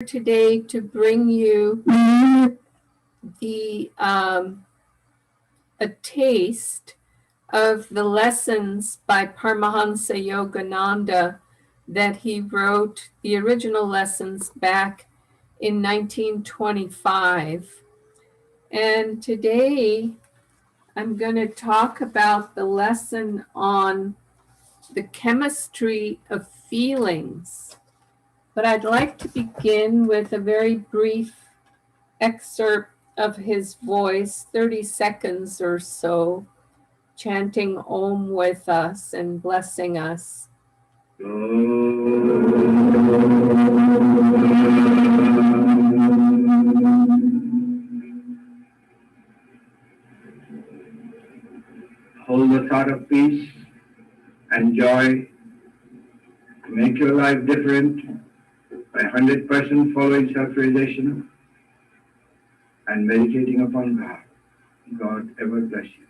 today to bring you the a taste of the lessons by Paramhansa Yogananda that he wrote, the original lessons back in 1925. And today I'm going to talk about the lesson on the chemistry of feelings. But I'd like to begin with a very brief excerpt of his voice, 30 seconds or so, chanting Om with us and blessing us. Hold the thought of peace and joy. Make your life different by 100% following self-realization and meditating upon God. God ever bless you.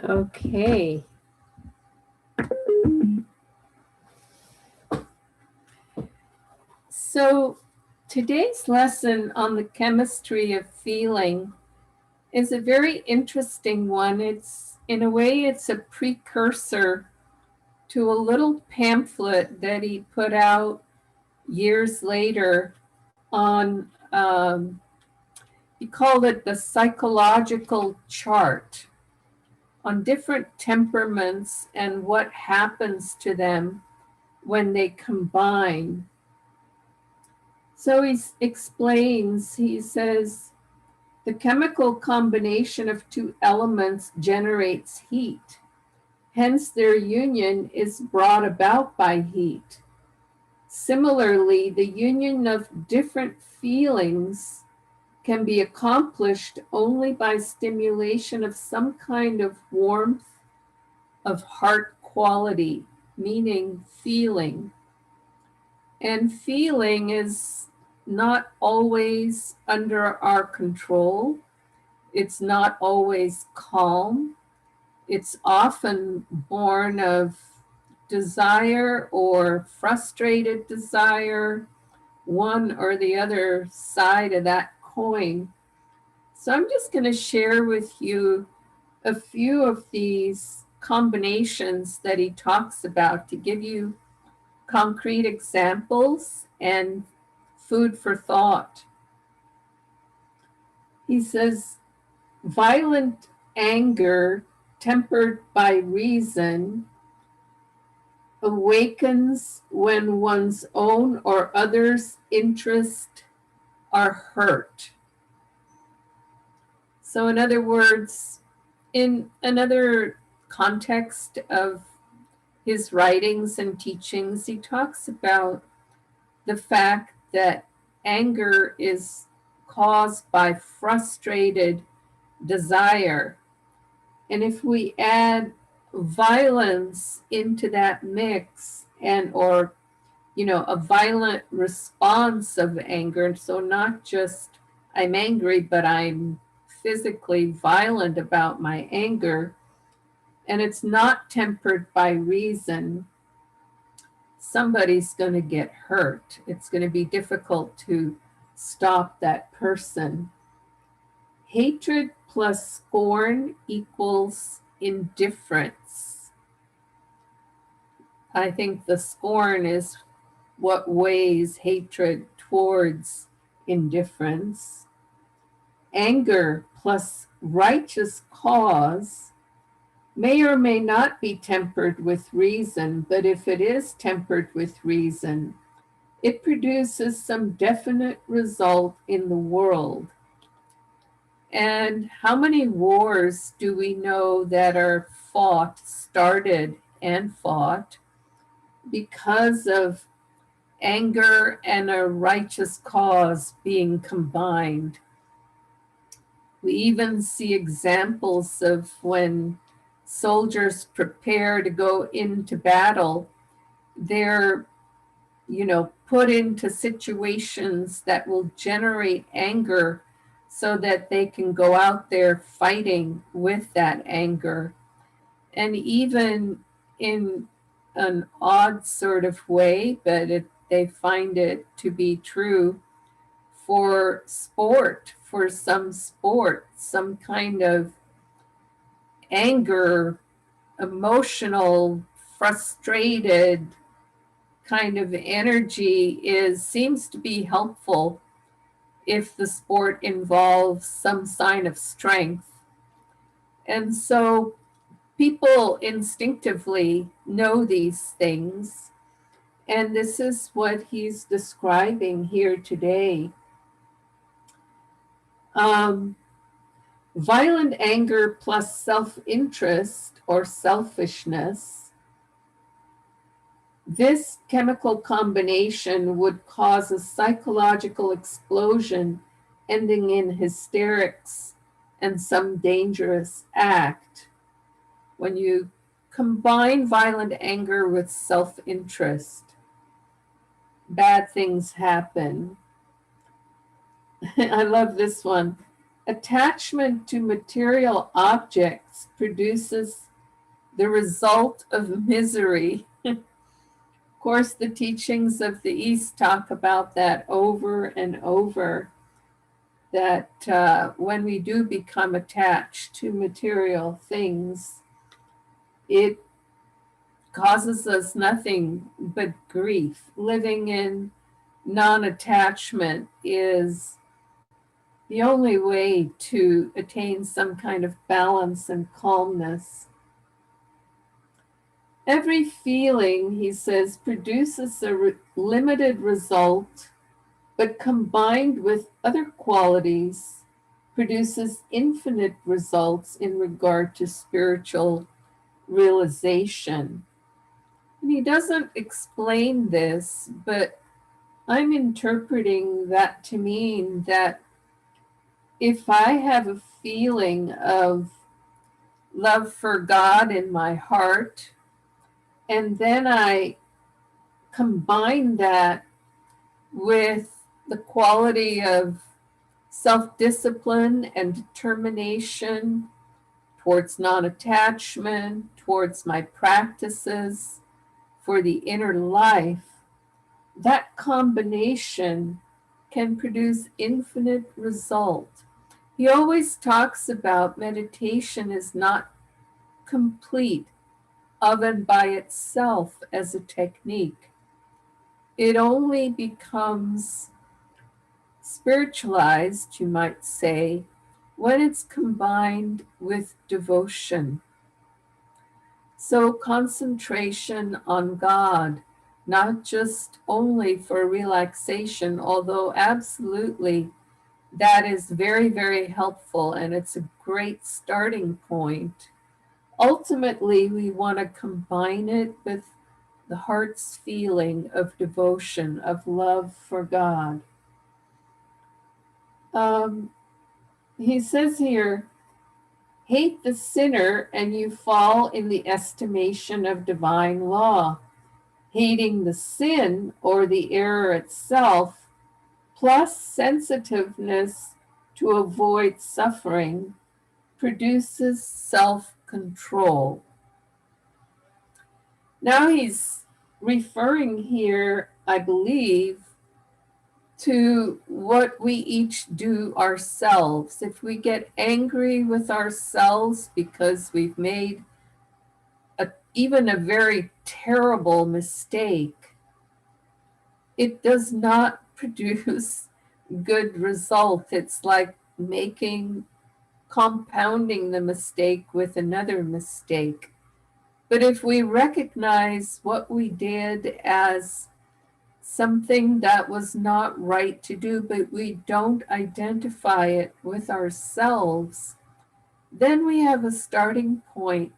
Okay. So today's lesson on the chemistry of feeling is a very interesting one. It's, in a way, it's a precursor to a little pamphlet that he put out years later on, he called it the psychological chart on different temperaments and what happens to them when they combine. So he explains, he says, the chemical combination of two elements generates heat. Hence, their union is brought about by heat. Similarly, the union of different feelings can be accomplished only by stimulation of some kind of warmth of heart quality, meaning feeling. And feeling is not always under our control. It's not always calm. It's often born of desire or frustrated desire, one or the other side of that coin. So I'm just going to share with you a few of these combinations that he talks about to give you concrete examples and food for thought. He says, violent anger tempered by reason awakens when one's own or others' interests are hurt. So in other words, in another context of his writings and teachings, he talks about the fact that anger is caused by frustrated desire. And if we add violence into that mix and or a violent response of anger, so not just I'm angry, but I'm physically violent about my anger, and it's not tempered by reason, somebody's going to get hurt. It's going to be difficult to stop that person. Hatred plus scorn equals indifference. I think the scorn is what weighs hatred towards indifference. Anger plus righteous cause may or may not be tempered with reason, but if it is tempered with reason, it produces some definite result in the world. And how many wars do we know that are started and fought because of anger and a righteous cause being combined? We even see examples of when soldiers prepare to go into battle, they're put into situations that will generate anger so that they can go out there fighting with that anger. And even in an odd sort of way, but they find it to be true for sport, for some sport, some kind of anger, emotional, frustrated kind of energy seems to be helpful if the sport involves some sign of strength. And so people instinctively know these things, and this is what he's describing here today. Um, Violent anger plus self-interest or selfishness, this chemical combination would cause a psychological explosion ending in hysterics and some dangerous act. When you combine violent anger with self-interest, bad things happen. I love this one. Attachment to material objects produces the result of misery. Of course, the teachings of the East talk about that over and over, that when we do become attached to material things, it causes us nothing but grief. Living in non-attachment is the only way to attain some kind of balance and calmness. Every feeling, he says, produces a limited result, but combined with other qualities, produces infinite results in regard to spiritual realization. And he doesn't explain this, but I'm interpreting that to mean that if I have a feeling of love for God in my heart, and then I combine that with the quality of self-discipline and determination towards non-attachment, towards my practices for the inner life, that combination can produce infinite result. He always talks about meditation is not complete of and by itself as a technique. It only becomes spiritualized, you might say, when it's combined with devotion. So concentration on God, not just only for relaxation, although absolutely that is very, very helpful and it's a great starting point. Ultimately, we want to combine it with the heart's feeling of devotion, of love for God. Um, he says here, hate the sinner and you fall in the estimation of divine law. Hating the sin or the error itself, plus sensitiveness to avoid suffering, produces self-control. Now he's referring here, I believe, to what we each do ourselves. If we get angry with ourselves because we've made even a very terrible mistake, it does not produce good result. It's like compounding the mistake with another mistake. But if we recognize what we did as something that was not right to do, but we don't identify it with ourselves, then we have a starting point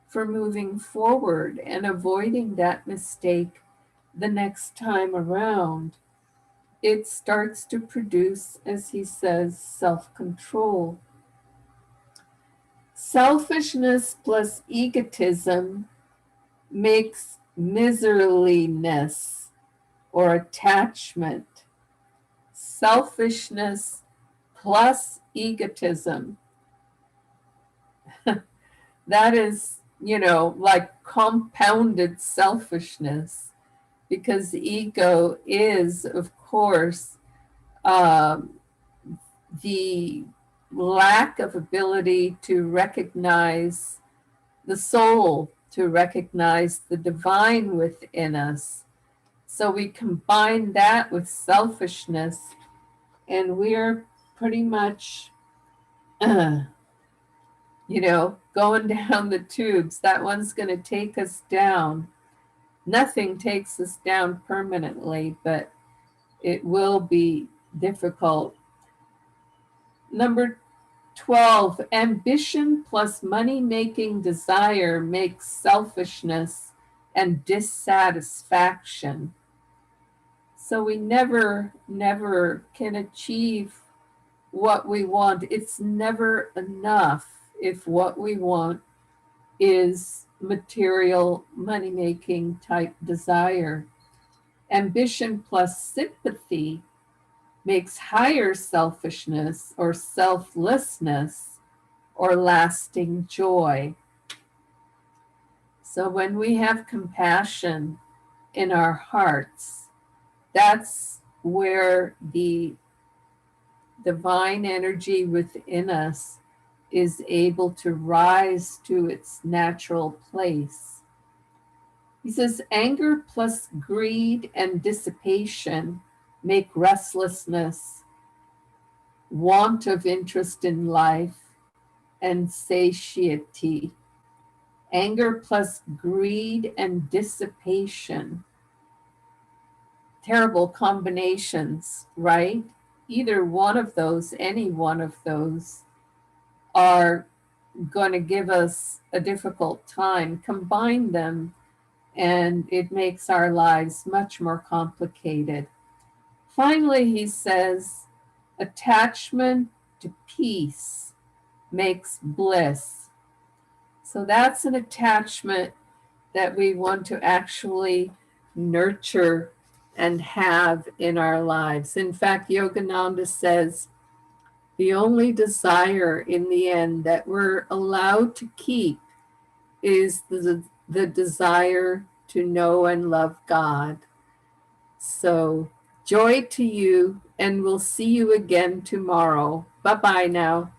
for moving forward and avoiding that mistake the next time around. It starts to produce, as he says, self-control. Selfishness plus egotism makes miserliness or attachment. Selfishness plus egotism. That is, like compounded selfishness, because the ego is, of course, um, the lack of ability to recognize the soul, to recognize the divine within us. So we combine that with selfishness, and we're pretty much, going down the tubes. That one's going to take us down. Nothing takes us down permanently, but it will be difficult. Number 12, ambition plus money-making desire makes selfishness and dissatisfaction. So we never can achieve what we want. It's never enough if what we want is material, money-making type desire. Ambition plus sympathy makes higher selfishness or selflessness or lasting joy. So when we have compassion in our hearts, that's where the divine energy within us is able to rise to its natural place. He says, anger plus greed and dissipation make restlessness, want of interest in life, and satiety. Anger plus greed and dissipation. Terrible combinations, right? Either one of those, any one of those, are going to give us a difficult time. Combine them, and it makes our lives much more complicated. Finally, he says, attachment to peace makes bliss. So that's an attachment that we want to actually nurture and have in our lives. In fact, Yogananda says the only desire in the end that we're allowed to keep is the desire to know and love God. So joy to you, and we'll see you again tomorrow. Bye-bye now.